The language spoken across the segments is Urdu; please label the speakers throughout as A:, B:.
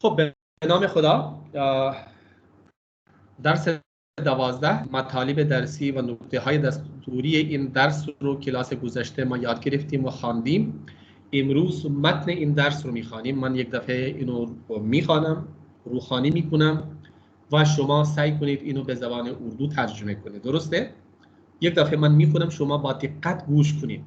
A: خب به نام خدا. درس 12 مطالب درسی و نکته های دستوری این درس رو کلاس گذشته ما یاد گرفتیم و خواندیم. امروز متن این درس رو میخوانیم. من یک دفعه اینو میخوانم، روخوانی میکنم و شما سعی کنید اینو به زبان اردو ترجمه کنید. درسته؟ یک دفعه من میخونم، شما با دقت گوش کنید.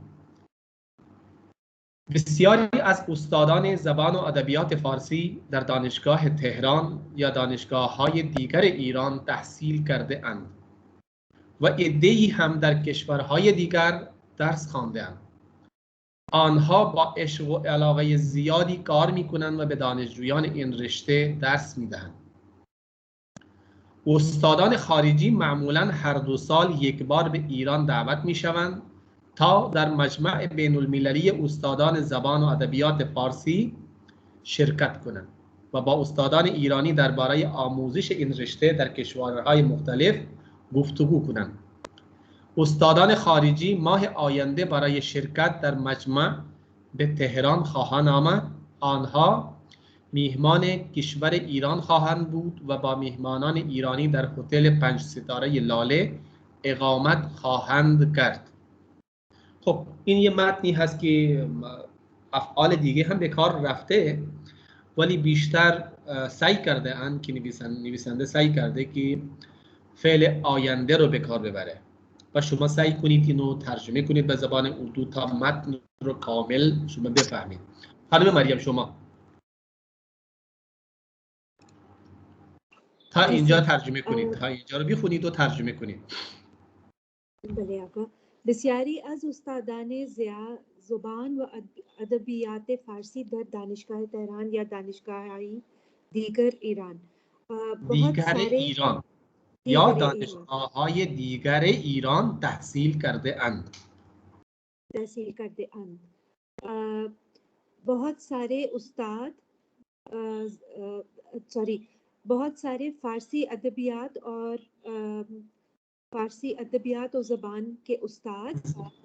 A: بسیاری از استادان زبان و ادبیات فارسی در دانشگاه تهران یا دانشگاه‌های دیگر ایران تحصیل کرده اند و عده‌ای هم در کشورهای دیگر درس خوانده‌اند. آنها با عشق و علاقه زیادی کار می‌کنند و به دانشجویان این رشته درس می‌دهند. استادان خارجی معمولاً هر 2 سال یک بار به ایران دعوت می‌شوند تا در مجمع بین المللی استادان زبان و ادبیات فارسی شرکت کنند و با استادان ایرانی درباره آموزش این رشته در کشورهای مختلف گفتگو کنند. استادان خارجی ماه آینده برای شرکت در مجمع به تهران خواهند آمد. آنها میهمان کشور ایران خواهند بود و با میهمانان ایرانی در هتل 5 ستاره لاله اقامت خواهند کرد. خب این یه متنی هست که افعال دیگه هم به کار رفته، ولی بیشتر سعی کرده اند که نویسنده سعی کرده که فعل آینده رو به کار ببره و شما سعی کنید اینو ترجمه کنید به زبان اردو تا متن رو کامل شما بفهمید. خانم مریم شما تا اینجا ترجمه کنید، تا اینجا رو بخونید و ترجمه کنید.
B: بله آقا. بسیاری از استادان زبان و ادبیات فارسی در دانشگاه تهران یا دانشگاه‌های دیگر ایران
A: یا دانشگاه‌های دیگر ایران تحصیل کرده اند.
B: بہت سارے فارسی ادبیات و زبان کے استاد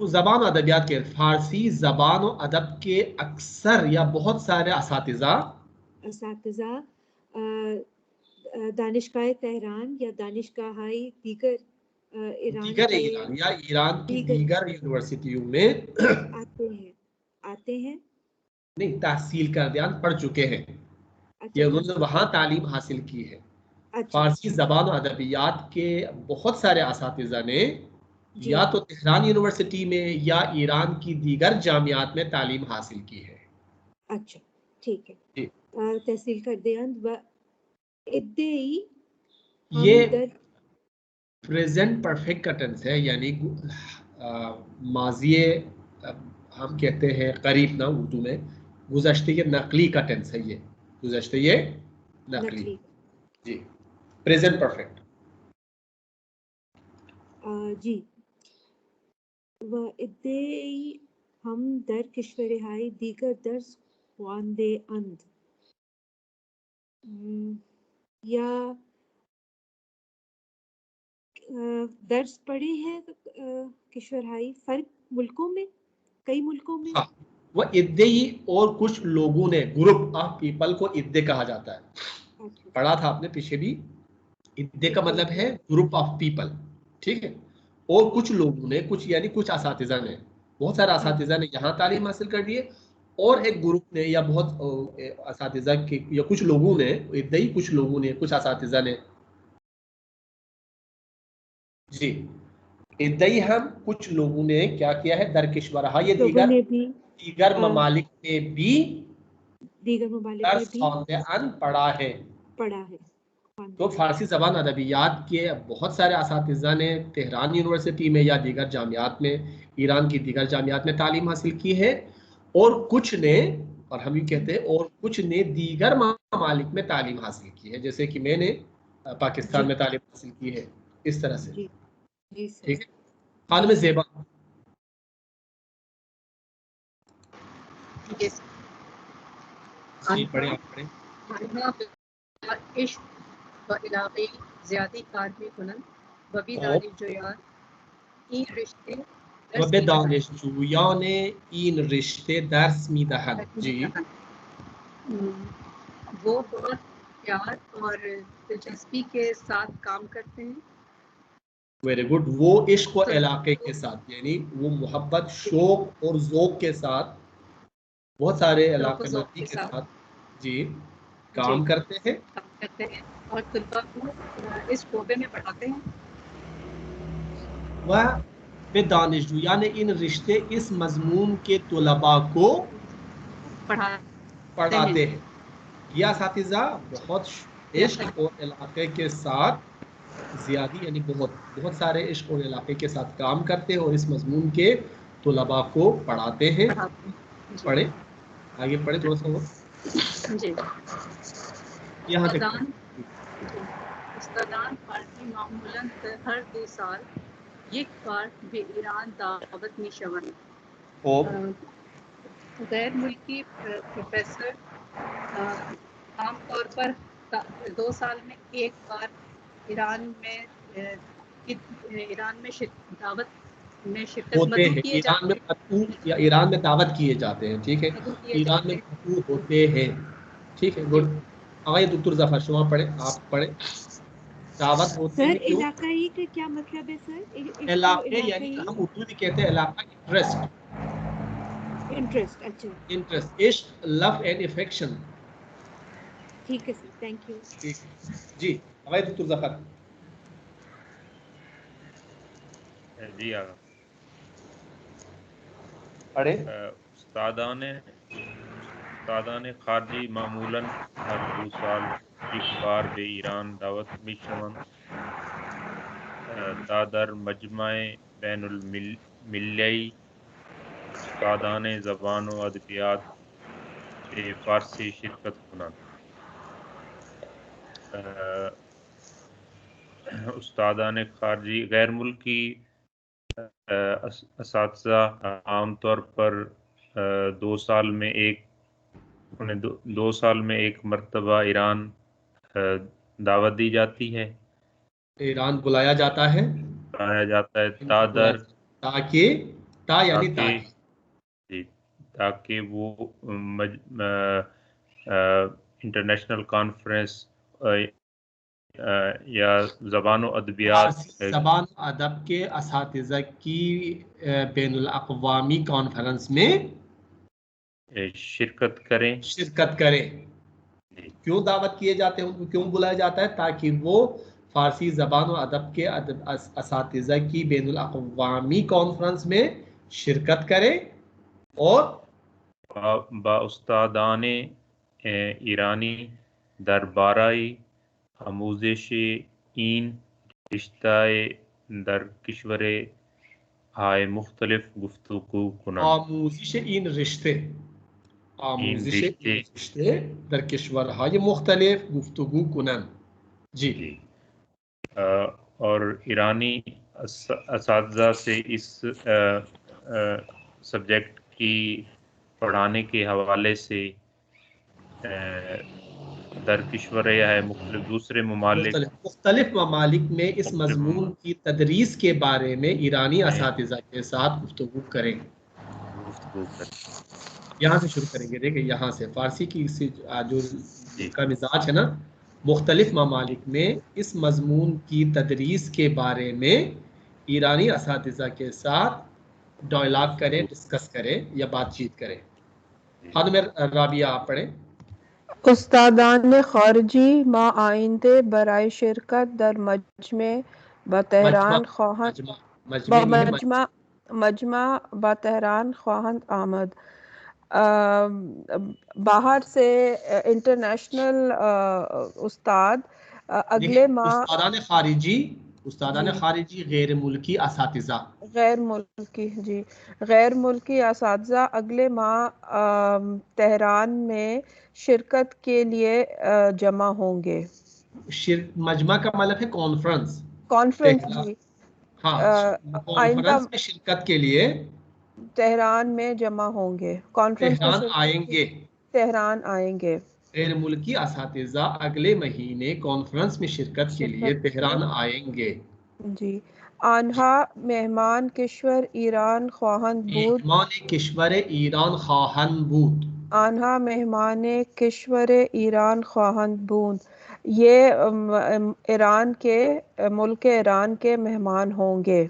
A: زبان و ادبیات کے فارسی زبان و ادب کے اکثر یا بہت سارے اساتذہ
B: دانشگاہ تہران یا دانشگاہ دیگر
A: ایران یا ایران کی دیگر یونیورسٹیوں میں
B: آتے ہیں
A: نہیں تحصیل کردے ہیں، پڑھ چکے ہیں یا انہوں نے وہاں تعلیم حاصل کی ہے. فارسی زبان و ادبیات کے بہت سارے اساتذہ نے یا تو تہران یونیورسٹی میں یا ایران کی دیگر جامعات میں تعلیم حاصل کی ہے.
B: اچھا ٹھیک ہے. تحصیل کردے ہیں و ادعی
A: یہ پریزنٹ پرفیکٹ کا ٹینس ہے، یعنی ماضی ہم کہتے ہیں قریب نہ اردو میں، گزشتہ نقلی کا ٹینس ہے. یہ گزشتہ نقلی جی پریزنٹ پرفیکٹ
B: جی. و ادعی ہم در کشورهای دیگر درس خوانده اند یا درس پڑھے ہیں کشورهای فرق ملکوں میں، کئی ملکوں میں.
A: وہ ادعی اور کچھ لوگوں نے، گروپ آف پیپل کو ادعے کہا جاتا ہے. پڑھا تھا آپ نے پیچھے بھی. ادعے کا مطلب ہے گروپ آف پیپل، ٹھیک ہے. اور کچھ لوگوں نے، کچھ یعنی کچھ اساتذہ نے، بہت سارے اساتذہ نے یہاں تعلیم حاصل کر لیے، اور ایک گروپ نے یا بہت اساتذہ کے یا کچھ لوگوں نے، ادعی کچھ لوگوں نے، کچھ اساتذہ نے جی ادعی ہم کچھ لوگوں نے کیا کیا ہے در کشورهای دیگر ممالک میں بھی درس خواندے ان پڑھا ہے. تو فارسی زبان ادبیات کے بہت سارے اساتذہ نے تہران یونیورسٹی میں یا دیگر جامعات میں، ایران کی دیگر جامعات میں تعلیم حاصل کی ہے، اور کچھ نے، اور ہم یہ کہتے ہیں اور کچھ نے دیگر ممالک میں تعلیم حاصل کی ہے، جیسے کہ میں نے پاکستان میں تعلیم حاصل کی ہے. اس طرح سے ٹھیک ہے. خانم زیبا جی پڑھیں آپ پڑھیں.
C: عشق و علاقه زیادی کار میکنند و به دانشجویان این رشته درس میدهند.
A: جی
C: وہ بہت پیار اور دلچسپی کے ساتھ کام کرتے ہیں.
A: Very good. وہ عشق و علاقے کے ساتھ، یعنی وہ محبت، شوق اور ذوق کے ساتھ، بہت سارے
C: ذوق و
A: علاقے
C: ذوق
A: مندی
C: کے
A: کے
C: ساتھ
A: ساتھ جی کام کرتے ہیں
C: کام کرتے ہیں اور طلباء کو اس شعبے میں پڑھاتے ہیں.
A: وہ بے دانشجویان ان رشتے اس مضمون کے طلباء کو پڑھاتے ہیں. یہ اساتذہ بہت عشق اور علاقے کے ساتھ زیادی، یعنی بہت سارے عشق اور علاقے کے ساتھ کام کرتے ہیں اور اس مضمون کے طلباء کو پڑھاتے ہیں. پڑھیں آگے پڑھیں تھوڑا سا. وہ
C: جی
A: یہاں تک
C: استادان فارسی معمولاً ہر 2 سال یک بار به ایران دعوت می شوند. غیر ملکی پروفیسر عام طور پر 2 سال میں ایک بار ایران میں دعوت میں شرکت
A: ہوتے ہیں.
C: کیے
A: ایران میں
C: جاتے
A: مدعو یا ایران میں دعوت کیے جاتے ہیں. ٹھیک ہے، ایران میں مدعو ہوتے ہیں. ٹھیک ہے، گڈ. آئیے دکتور ظفر شما پڑھیں، آپ پڑھیں. دعوت ہوتے ہیں
B: سر
A: کیوں؟
B: علاقائی کا کیا مطلب ہے سر؟
A: علاقے یعنی ہم اردو میں کہتے ہیں علاقہ،
B: انٹرسٹ. اچھا
A: انٹرسٹ، عشق، لو اینڈ افیکشن.
B: ٹھیک ہے سر، تھینک یو.
A: جی آئیے دکتور ظفر.
D: جی آگا
A: پڑھیں.
D: استادان خارجی معمولاً ہر 2 سال ایک بار به ایران دعوت می شوند تا در مجمع بین المللی استادان زبان و ادبیات فارسی شرکت کنند. استادان خارجی غیر ملکی اساتذہ عام طور پر 2 سال میں انہیں 2 سال میں ایک مرتبہ ایران دعوت دی جاتی ہے.
A: ایران بلایا جاتا ہے
D: تاکہ وہ انٹرنیشنل کانفرنس یا زبان و ادبیات،
A: زبان ادب کے اساتذہ کی بین الاقوامی کانفرنس میں
D: شرکت کریں.
A: کیوں دعوت کیے جاتے ہیں، ان کو کیوں بلایا جاتا ہے؟ تاکہ وہ فارسی زبان و ادب کے اساتذہ کی بین الاقوامی کانفرنس میں شرکت کریں اور
D: با استادان ایرانی دربارۂ آموزش این رشتہ در کشور های مختلف گفتگو کنند.
A: آموزش این رشتے در کشورهای مختلف گفتگو کنند. جی
D: اور ایرانی اساتذہ سے اس سبجیکٹ کی پڑھانے کے حوالے سے در کشور ہے مختلف دوسرے
A: مختلف ممالک میں اس مضمون کی تدریس کے بارے میں ایرانی اساتذہ کے ساتھ گفتگو کریں. یہاں سے شروع کریں گے. دیکھیں یہاں سے فارسی کی جو کا مزاج ہے نا، مختلف ممالک میں اس مضمون کی تدریس کے بارے میں ایرانی اساتذہ کے ساتھ ڈائلاگ کریں، ڈسکس کریں یا بات چیت کریں. خانم رابعہ آپ پڑھیں.
E: استادان خارجی ما آئندہ برائے شرکت در مجمع بطہران خواہند آمد. باہر سے انٹرنیشنل استاد اگلے ماہ
A: استادان خارجی غیر ملکی اساتذہ
E: غیر ملکی اساتذہ اگلے ماہ تہران میں شرکت کے لیے جمع ہوں گے.
A: مجمع کا مطلب ہے کانفرنس.
E: جی
A: ہاں، کانفرنس میں شرکت کے لیے
E: تہران میں جمع ہوں گے. تہران آئیں گے.
A: غیر ملکی اساتذہ اگلے مہینے کانفرنس میں شرکت کے لیے تہران آئیں گے.
E: جی آنہا مہمان کشور ایران خواہند بود.
A: مہمان کشور ایران خواہند بود.
E: آنها مہمان کشور ایران خواہند بود، یہ ایران کے ملک ایران کے مہمان ہوں گے.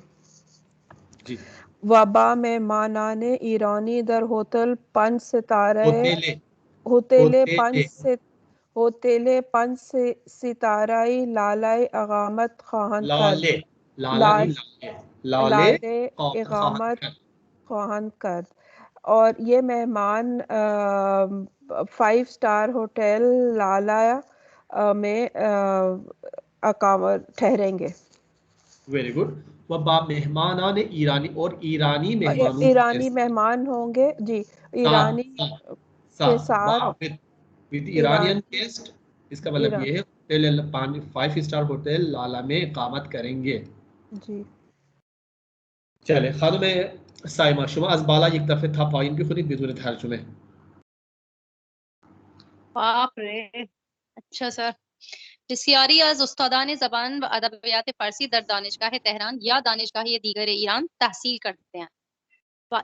A: جی
E: و با مہمانان ایرانی در ہوتل 5 ستارہ ہوتل 5 ستارۂ لالۂ اقامت خواہند کرد. لالے اقامت خواہند کرد. اور یہ مہمان 5 اسٹار ہوٹل لالا میں ٹھہریں گے.
A: Very good. وہ با مہمانان ایرانی، اور ایرانی مہمانوں
E: ایرانی مہمان ہوں گے. جی ایرانی کے ساتھ
A: ود ایرانین گیسٹ، اس کا مطلب یہ ہے ہوٹل 5 اسٹار ہوٹل لالا میں اقامت کریں گے.
E: جی
A: چلے خانم سائمہ، شما از بالا یک دفعه تا پایین بخونید بدون ترجمه.
F: باپ رے. اچھا سر. بسیاری از استادان زبان و ادبیات فارسی در دانشگاه تهران یا دانشگاه دیگر ایران تحصیل کرتے ہیں و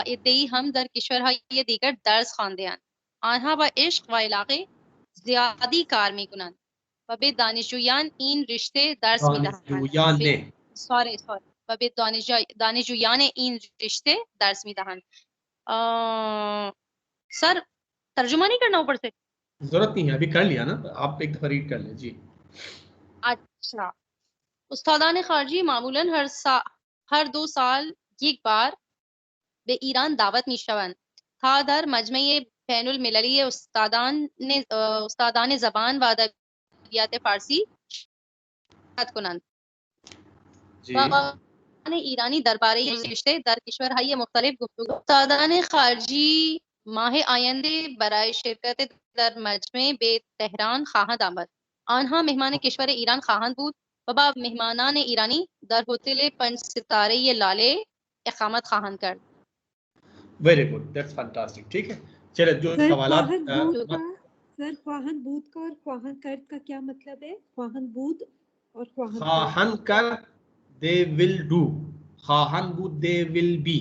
F: عده‌ای هم در کشورهای دیگر درس خوانده‌اند. آنها با عشق و علاقه زیادی کار می‌کنند و به دانشجویان این رشته درس می‌دهند. و به دانشجویان این رشته درس می‌دهند. سر ترجمہ نہیں کرنا اوپر سے؟
A: ضرورت نہیں ہے، ابھی کر لیا نا، آپ ایک دفعہ ریڈ کر لیں. جی
F: اچھا. استادان خارجی معمولاً ہر 2 سال یک بار به ایران دعوت می‌شوند تا در مجمع بین المللی استادان زبان و ادبیات فارسی شرکت کنند. ایرانی درباره این رشته در کشورهای مختلف گفتگو. استادان خارجی ماه آینده برای شرکت در مجمع به تهران خواهند آمد. آنها مهمان کشور ایران خواهند بود و با مهمانان ایرانی در هتل 5 ستاره لاله اقامت خواهند کرد.
A: Very good, that's fantastic. ٹھیک ہے، چلے جو سوالات.
B: سر خواہند بود کا اور خواہند کرد کا کیا مطلب ہے؟ خواہند بود اور
A: خواہند کرد they will do، خواہند بود they will be.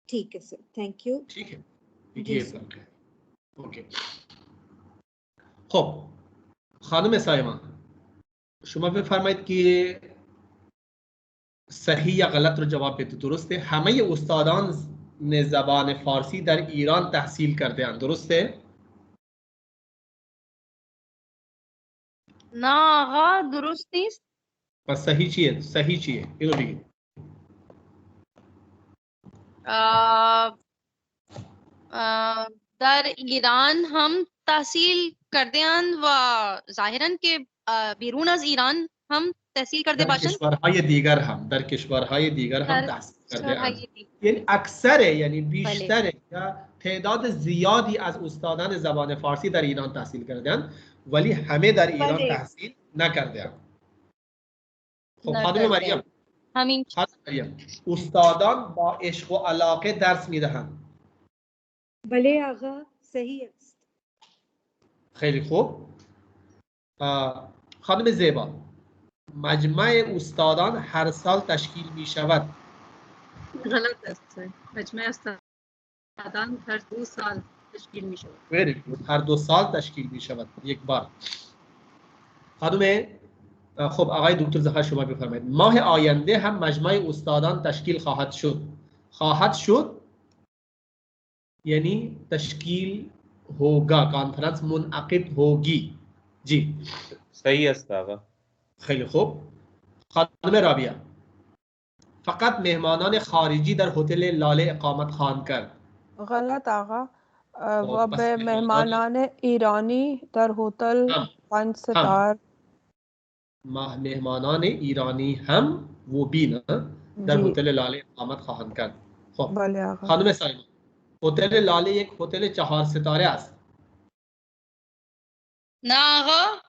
B: ٹھیک ہے سر، تھینک یو.
A: ٹھیک ہے، یہ فرق ہے. اوکے. خب خانم سائمہ، شما بفرمایید که صحیح یا غلط رو جواب بدید. درسته؟ همه استادان زبان فارسی در ایران تحصیل کرده اند، درسته؟
F: نه آقا درست نیست.
A: پس صحیح چیه؟ صحیح چیه؟ اینو بگید.
F: در ایران هم تحصیل کرده اند و ظاهراً که بیرون از ایران هم تحصیل کرده باشند.
A: در کشورهای دیگر هم تحصیل کرده اند. یعنی اکثر، یعنی بیشتر یا تعداد زیادی از استادان زبان فارسی در ایران تحصیل کرده اند، ولی همه در ایران تحصیل نکرده اند. خب خانم مریم، استادان با عشق و علاقه درس میدهند.
B: بله آقا، صحیح است.
A: خیلی خوب. خانم زیبا، مجمع استادان هر سال تشکیل می شود.
C: غلط است. مجمع استادان هر 2 سال تشکیل می شود.
A: ویری گود، هر 2 سال تشکیل می شود، یک بار. خانم خب آقای دکتر ظفر شما بفرمایید. ماه آینده هم مجمع استادان تشکیل خواهد شد. خواهد شد یعنی تشکیل ہوگا، کانفرنس منعقد ہوگی. جی
D: صحیح است آقا.
A: خیلی خوب. خانم رابعه، فقط مهمانان خارجی در هتل لاله اقامت خواهند کرد.
E: غلط آقا. و به مهمانان ایرانی در هتل 5 ستاره
A: مهمانان ایرانی هم و بی در هتل لاله اقامت خواهند کرد. خب
E: بله آقا.
A: خانم سایما، هتل لاله یک هتل 4 ستاره است.
F: نه آقا،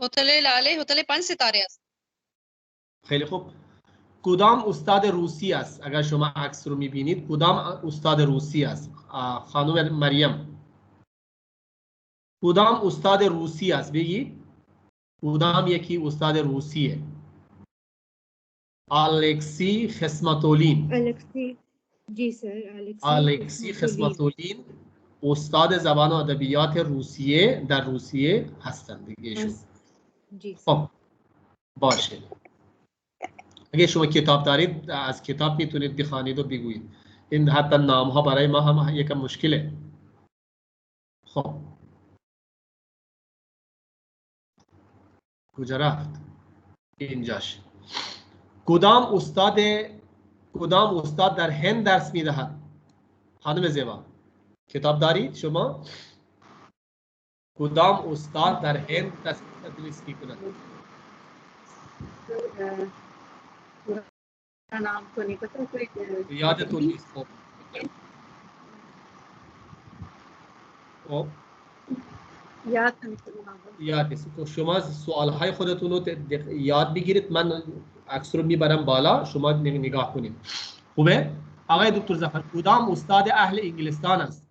F: هتل لاله هتل 5 ستاره است.
A: خیلی خوب. کدام استاد روسی است؟ اگر شما عکس رو میبینید کدام استاد روسی است؟ خانم مریم، کدام استاد روسی است؟ بگی کدام یکی استاد روسیه؟ الکسی خسمتولین.
B: جی سر،
A: الکسی خسمت‌الدین استاد زبان و ادبیات روسیه در روسیه هستند دیگه ایشون.
B: جی
A: خب باشه، اگه شما کتاب دارید از کتاب میتونید بخوانید و بگویید. این حتی نام ها برای ما هم یکم مشکله. خب کجا رفت؟ اینجاش. کدام استاد در هند درس میدهد؟ خانم زیبا کتاب دارید شما؟ کدام استاد در هند تدریس میکند؟
C: نام تو نہیں پتا کوئی
A: یادتون نیست. خب خب
C: یاد نمیکنم.
A: یاد نیست. تو شما سوالهای خودتون رو یاد بگیرید، من عکس رو میبرم بالا شما نگاه کنید. خوبه؟ آقای دکتر ظفر کدام استاد اهل انگلستان است؟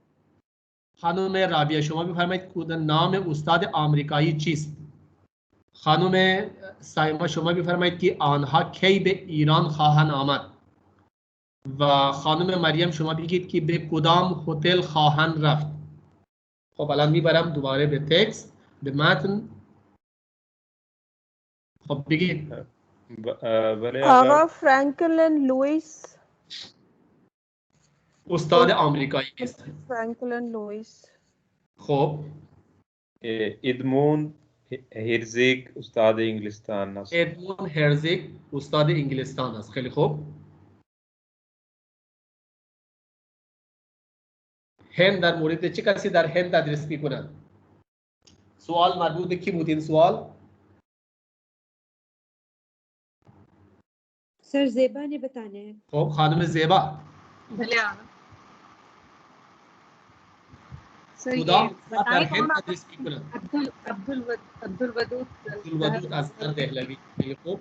A: خانم رابعه شما بفرمایید کدام نام استاد آمریکایی چیست؟ خانم سایما شما بفرمایید که آنها کی به ایران خواهند آمد؟ و خانم مریم شما بگید که به کدام هتل خواهند رفت؟ خب الان میبرم دوباره به تکست، به متن. خب بگید.
E: آقا فرانکلین لوئیس
A: استاد آمریکایی است.
E: فرانکلین لوئیس.
A: خب
D: ادموند هرزیگ استاد انگلستان است.
A: ادموند هرزیگ استاد انگلستان است. خیلی خوب. هند در مورد چه کسی در هند تدریس میکنند؟ سوال مربوط به کی بود این سوال؟
B: سر زیبا نے بتانا ہے.
A: خب خانم زیبا
C: بھلے آنا سر
A: کدام
C: یہ
A: استاد در
C: بتائیں
A: هند
C: کون
A: تدریس میکنند؟
C: عبدالودود
A: عبدالودود اصغر دهلوی. خیلی خوب.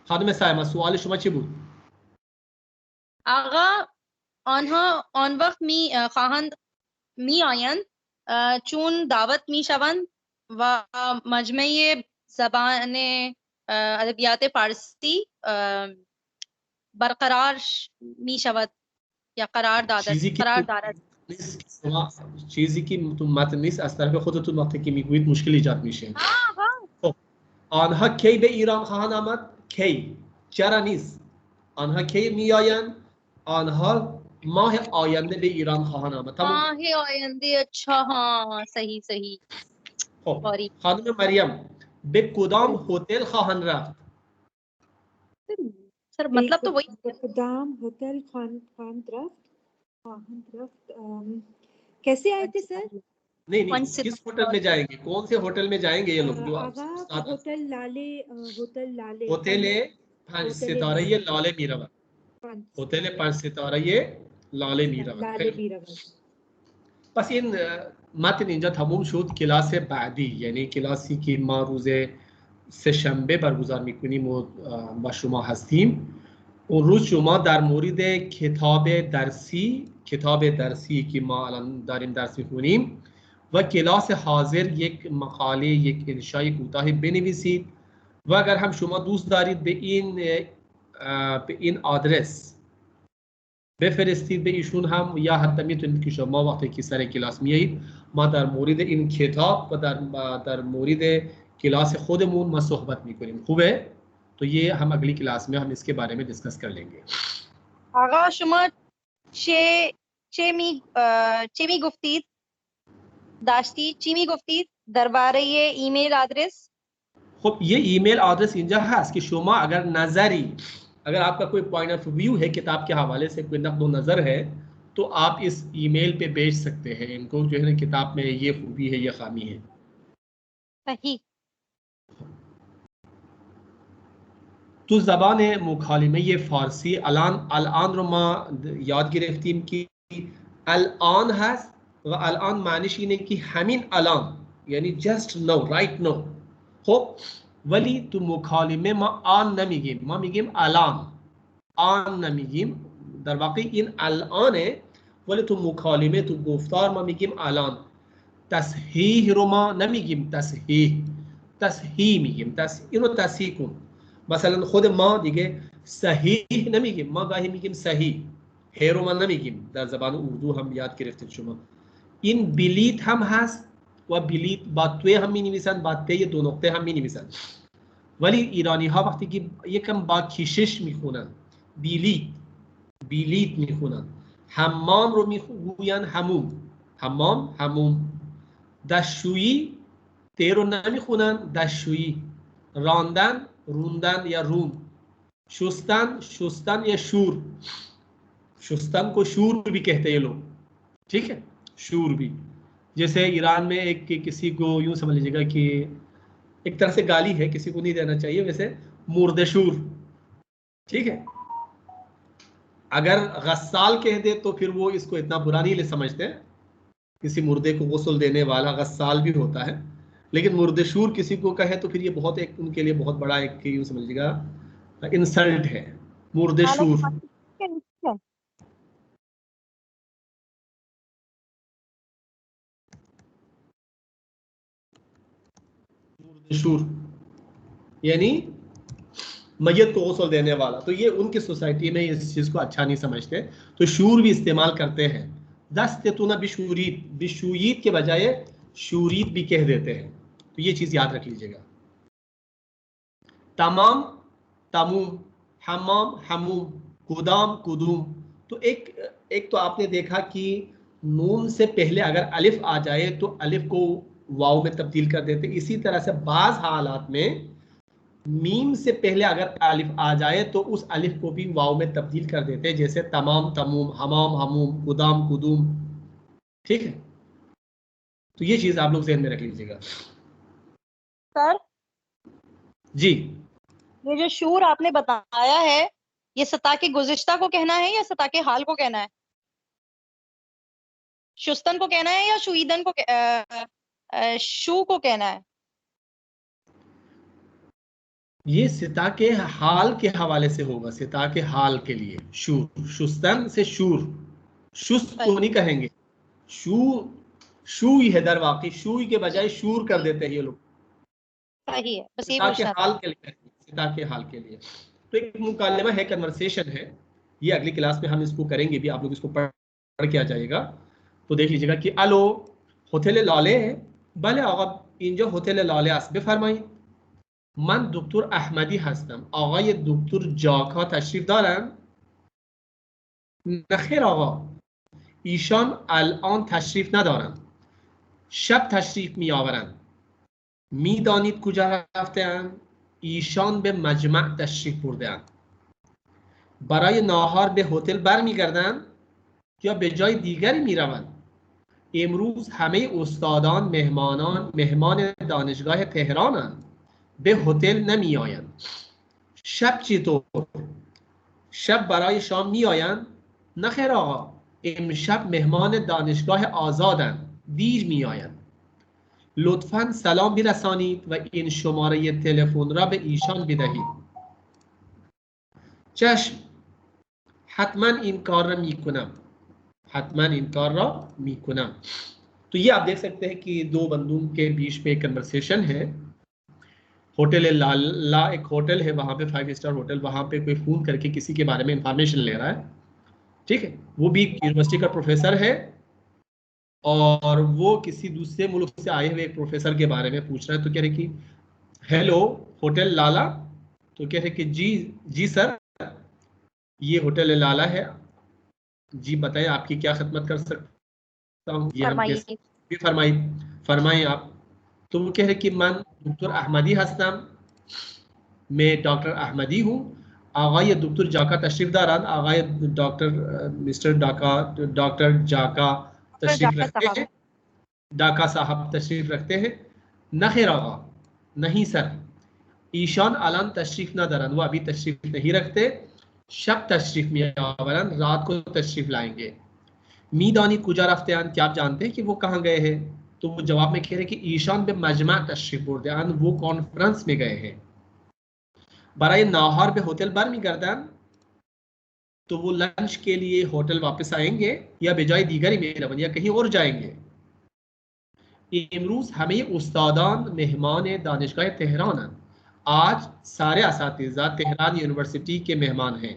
A: خانم سایما سوال شما چی بود؟
F: آقا آنها آن وقت خواهند می آیند چون دعوت می شوند و مجمع زبان ادبیات فارسی برقرار می شود یا قرار دارد.
A: چیزی که تو متن نیست از طرف خودتون وقتی که میگویید مشکل ایجاد میشه. خب آنها کی به ایران خواهند آمد؟ کی، چرا نیست. آنها کی میآیند؟ آنها ماه آینده به ایران خواهند آمد.
F: ماه آینده. اچھا ہاں صحیح.
A: خب خانم مریم به کدام هتل خواهند رفت؟
F: سر مطلب تو وہی
B: کدام ہوٹل خواهند رفت. کیسے آئے تھے سر؟
A: نہیں کس ہوٹل میں جائیں گے؟ کون سے ہوٹل میں جائیں گے یہ لوگ؟
B: ہوٹل لالے.
A: ہوٹل 5 ستاره لاله میروند. هتل 5 ستاره لاله میروند. پس این متن اینجا تموم شد. کلاس بعدی یعنی کلاسی که ما روز سه شنبه برگزار میکنیم و با شما هستیم، اون روز شما در مورد کتاب درسی که ما الان داریم درس میخونیم و کلاس حاضر یک مقاله، یک انشای کوتاه بنویسید و اگر هم شما دوست دارید به این آدرس بفرستید به ایشون هم، یا حتی میتونید که شما وقتی که سر کلاس میایید ما در مورد این کتاب و در مورد کلاس خودمون ما صحبت میکنیم. خوبه؟ تو یہ ہم اگلی کلاس میں ہم اس کے بارے میں ڈسکس کر لیں گے.
F: آقا شما چی گفتید درباره ای میل آدرس؟
A: خب یہ ای میل آدرس اینجا هست که شما اگر آپ کا کوئی پوائنٹ آف ویو ہے کتاب کے حوالے سے، کوئی نقد و نظر ہے، تو آپ اس ای میل پہ بھیج سکتے ہیں ان کو، جو ہے نا کتاب میں یہ خوبی ہے، یہ خامی ہے.
F: صحیح.
A: تو زبان مکالمه فارسی الان رو ما یاد گرفتیم که الان هست و الان معنیش اینه که همین الان، یعنی just now, right now. خب ولی تو مکالمه ما آن نمیگیم، ما میگیم الان. آن نمیگیم، در واقع این الانه، ولی تو مکالمه، تو گفتار ما میگیم الان. تصحیح رو ما نمیگیم تصحیح میگیم. اینو تصحیح کن. مثلا خود ما دیگه صحیح نمیگیم، ما گاهی میگیم صحیح. هی رو من نمیگیم در زبان اردو هم یاد گرفتید شما. این بلیت هم هست و بلیت با توی هم می نویسن، با ته 2 نقطه هم می نویسن، ولی ایرانی ها وقتی که یکم با کشش میخونن بیلیت میخونن. حمام رو میگوین هموم، حمام هموم. دستشویی ته رو نمیخونن، دستشویی. راندن روندن یا روم. شستن یا شور. شستن کو شور بھی کہتے ہیں لوگ، ٹھیک ہے، شور بھی. جیسے ایران میں ایک کسی کو یوں سمجھ لیجیے گا کہ ایک طرح سے گالی ہے، کسی کو نہیں دینا چاہیے ویسے، مرد شور، ٹھیک ہے. اگر غسال کہہ دے تو پھر وہ اس کو اتنا برا نہیں لے سمجھتے، کسی مردے کو غسل دینے والا غسال بھی ہوتا ہے، لیکن مرد شور کسی کو کہے تو پھر یہ بہت ایک ان کے لیے بہت بڑا ایک یوں سمجھ لیجیے گا انسلٹ ہے، مرد شور. شور یعنی میت کو غسل دینے والا. تو یہ ان کی سوسائٹی میں اس چیز کو اچھا نہیں سمجھتے، تو شور بھی استعمال کرتے ہیں. دستتون بشورید، بشویید کے بجائے شورید بھی کہہ دیتے ہیں، تو یہ چیز یاد رکھ لیجیے گا. تمام تموم، حمام حموم، قدام قدوم. تو ایک تو آپ نے دیکھا کہ نون سے پہلے اگر الف آ جائے تو الف کو واو میں تبدیل کر دیتے. اسی طرح سے بعض حالات میں میم سے پہلے اگر الف آ جائے تو اس الف کو بھی واو میں تبدیل کر دیتے، جیسے تمام تموم، حمام حموم، قدام قدوم، ٹھیک ہے. تو یہ چیز آپ لوگ ذہن میں رکھ لیجیے گا.
G: سر
A: جی
G: یہ جو شور آپ نے بتایا ہے، یہ ستا کے گزشتہ کو کہنا ہے یا ستا کے حال کو کہنا ہے؟ شستن کو کہنا ہے یا شویدن کو شو کو کہنا ہے؟
A: یہ ستا کے حال کے حوالے سے ہوگا، ستا کے حال کے لیے شور. شستن سے شور، شست کو نہیں کہیں گے، شوئی ہے در واقع، شوئی کے بجائے شور کر دیتے ہیں یہ لوگ.
G: صحیح ہے، بس یہ
A: ستا کے
G: پوچھنا تھا.
A: حال کے لیے، ستا کے حال کے لیے. تو ایک مکالمہ ہے، کنورسیشن ہے، یہ اگلی کلاس میں ہم اس کو کریں گے بھی، آپ لوگ اس کو پڑھ کے آ جائے گا. تو دیکھ لیجیے گا کہ الو ہوتل لالے ہے، بله آقا اینجا هتل لاله است، بفرمایید. من دکتر احمدی هستم، آقای دکتر جاکا تشریف دارن؟ نخیر آقا، ایشان الان تشریف ندارن، شب تشریف می آورند. می دانید کجا رفته‌اند؟ ایشان به مجمع تشریف برده‌اند. برای ناهار به هتل برمیگردند یا به جای دیگری می روند؟ امروز همه استادان مهمان دانشگاه تهرانند، به هتل نمی آیند. شب چطور؟ شب برای شام می آیند؟ نخیر آقا، امشب مهمان دانشگاه آزادند، دیر می آیند. لطفاً سلام برسانید و این شماره تلفن را به ایشان بدهید. چشم، حتما این کار را می کنم، حتما این کار را می کنم. تو یہ آپ دیکھ سکتے ہیں کہ دو بندوں کے بیچ میں ایک کنورسیشن ہے. ہوٹل لالا ایک ہوٹل ہے، وہاں پہ 5 اسٹار ہوٹل، وہاں پہ کوئی فون کر کے کسی کے بارے میں انفارمیشن لے رہا ہے، ٹھیک ہے. وہ بھی یونیورسٹی کا پروفیسر ہے اور وہ کسی دوسرے ملک سے آئے ہوئے ایک پروفیسر کے بارے میں پوچھ رہا ہے. تو کہہ رہے کہ ہیلو ہوٹل لالا. تو کہہ رہے کہ جی سر یہ ہوٹل لالا ہے، جی بتائیں آپ کی کیا خدمت کر سکتا ہوں. یہ فرمائیں آپ. تو وہ کہہ رہے کہ من دکتر احمدی هستم، میں ڈاکٹر احمدی ہوں. آقای دکتر جاکا تشریف دارن؟ آقای مسٹر ڈاکٹر جاکا تشریف رکھتے ہیں؟ ڈاکا صاحب تشریف رکھتے ہیں؟ نخیر آقا، نہیں سر، ایشان الان تشریف نہ دارن، وہ ابھی تشریف نہیں رکھتے، شب تشریف می آورن، رات کو تشریف لائیں گے. می دانی کجا رفته‌اند، کیا آپ جانتے ہیں کہ وہ کہاں گئے ہیں؟ تو وہ جواب میں کہہ رہے کہ ایشان به مجمع تشریف برده‌اند، وہ کانفرنس میں گئے ہیں. برای ناهار به هتل برمیگردند، تو وہ لنچ کے لیے ہوٹل واپس آئیں گے یا به جای دیگری میروند، یا کہیں اور جائیں گے. امروز همه استادان مهمان دانشگاه، آج سارے اساتذہ تہران یونیورسٹی کے مہمان ہیں.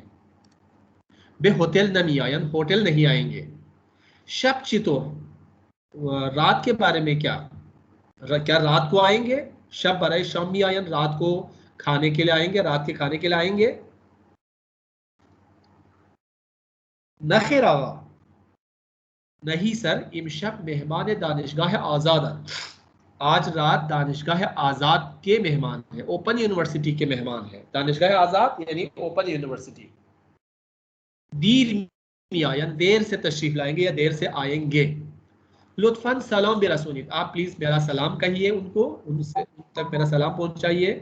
A: به هتل نمیآیند، ہوٹل نہیں آئیں گے. شب چطور، رات کے بارے میں کیا رات کو آئیں گے؟ شب برای شام میآیند، رات کو کھانے کے لیے آئیں گے، رات کے کھانے کے لیے آئیں گے. نخیر آقا، نہیں سر، امشب مہمان دانشگاہ آزاد، آج رات دانشگاہ آزاد کے مہمان ہیں، اوپن یونیورسٹی کے مہمان ہیں. دانشگاہ آزاد یعنی اوپن یونیورسٹی. دیر میآیند، دیر سے تشریف لائیں گے یا دیر سے آئیں گے. لطفاً سلام برسونید، آپ پلیز میرا سلام کہیے ان کو، ان تک میرا سلام پہنچائیے.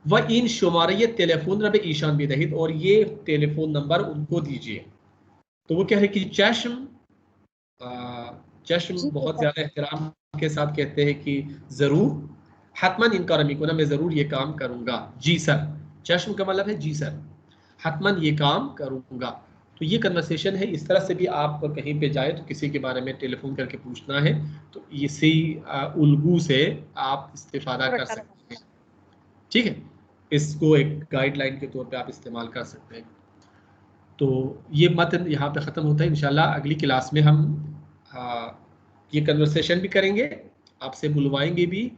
A: و این شماره تلفن را به ایشان بدهید، اور یہ ٹیلی فون نمبر ان کو دیجیے. تو وہ کہہ رہے کہ چشم بہت زیادہ احترام کے ساتھ کہتے ہیں کہ ضرور، حتماً ان کا رمیکونا، میں ضرور یہ کام کروں گا. جی سر، چشم کا مطلب ہے جی سر، حتماً یہ کام کروں گا. تو یہ کنورسیشن ہے. اس طرح سے بھی آپ کہیں پہ جائے تو کسی کے بارے میں ٹیلی فون کر کے پوچھنا ہے تو اسی الگو سے آپ استفادہ کر سکتے ہیں. ٹھیک ہے، اس کو ایک گائیڈ لائن کے طور پہ آپ استعمال کر سکتے ہیں. تو یہ متن یہاں پہ ختم ہوتا ہے. انشاءاللہ اگلی کلاس میں ہم یہ کنورسیشن بھی کریں گے، آپ سے بلوائیں گے بھی،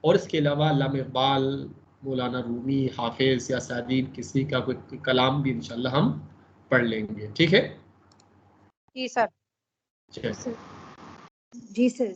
A: اور اس کے علاوہ علامہ اقبال، مولانا رومی، حافظ یا سعدی کسی کا کوئی کلام بھی انشاءاللہ ہم پڑھ لیں گے. ٹھیک ہے
G: جی سر.
A: چلیے.
B: جی سر.